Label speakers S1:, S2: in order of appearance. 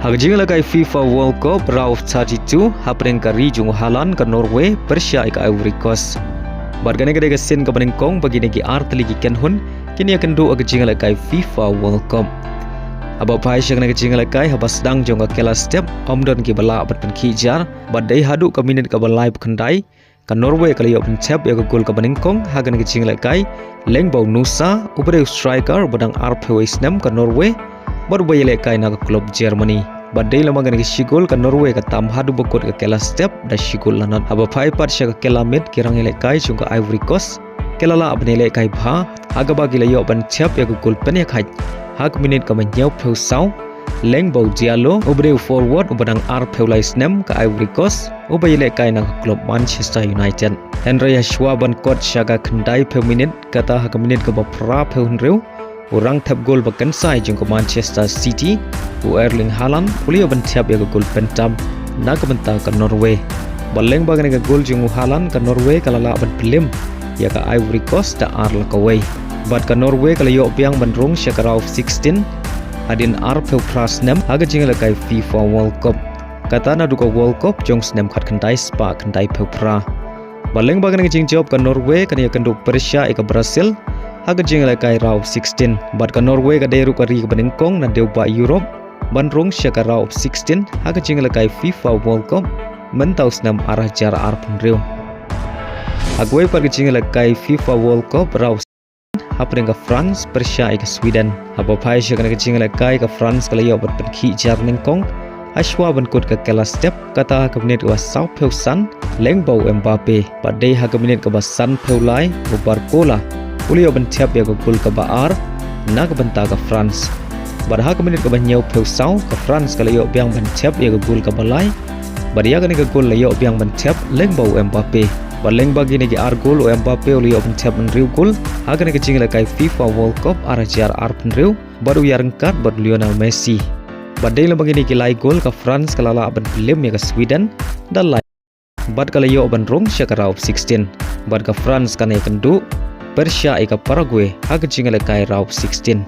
S1: Hagjing lagai FIFA World Cup round 32 happening ka region Halan ka Norway, Pyrshah ka Ivory Coast. Bargane ka dega sen ka baningkong bagi negi artli gi kenhun kini akan do hagjing lagai FIFA World Cup. Aba Pyrshah ka hagjing lagai habas dang jong ka kela step omdon ki bala bat kijar badai hadu ka minit ka balai khandai ka Norway ka liyo pencap ya ka gol ka baningkong hagan hagjing lagai lengbau nusa ubre striker badang arphe isnam ka Norway baru bayile kai na klub Germany badai lama gan sigol ka Norway ka tam hadu bokot ka kela step da sigol lanat aba Pyrshah ka kela mid kirang ile kai chung ka Ivory Coast kela la abnele kai bha aga bagi la yo ban chap ya gol pen ya khai hak minit ka manyau pheu sau leng bau dialo ubre forward ubadang ar pheulai snem ka Ivory Coast ubayile kai na klub Manchester United Henry Shwa ban kot shaga khandai pheu minit kata hak minit ka ba pra pheu hunreu orang tap gol bakan sai jeng ke Manchester City Erling Haaland ulia ban tap ya gol pentam na ka benta ka Norway baleng bagan ka gol jeng Haaland ka Norway kala la ban film ya ka Ivory Coast da ar la kawai bat ka Norway kala yo piang ban rong shakarau 16 adin ar peu pras nem aga jeng la kai FIFA World Cup kata na duka World Cup jong snem khat khandai spa khandai peu pra baleng bagan ka jeng job ka Norway kan ya kandu Pyrshah ka Brazil haga jeng lakai rau 16 bat ka Norway ka deru ka ri ka baningkong na deu ba Europe ban rong syaka rau 16 haga jeng lakai FIFA World Cup mentau snam arah jar ar punreu agway par ka jeng lakai FIFA World Cup rau hapring ka France Pyrshah ka Sweden aba Pyrshah ka jeng lakai ka France ka layo bat penkhi jar ningkong ashwa ban kut ka kela step kata ka minit wa sau peu san lengbau Mbappe badai haga minit ka basan peulai ubar kola Ulio bentiap ya gol ka baar na ka benta ka France barha ka minit ka banyau peu sau ka France ka layo biang bentiap ya gol ka balai badia ka ni ka gol layo biang bentiap lengbau Mbappe baleng bagi ni ar gol o Mbappe ulio bentiap menriu gol haga ni ka jingla kai FIFA World Cup arajar ar penriu baru yarang kat bad Lionel Messi badai la bagi ni ki lai gol ka France ka lala ban film ya ka Sweden dan lai bad ka layo ban rong syakarau 16 bad ka France ka ni Kynduh Pyrshah ka Paraguay haga jingla kai rau 16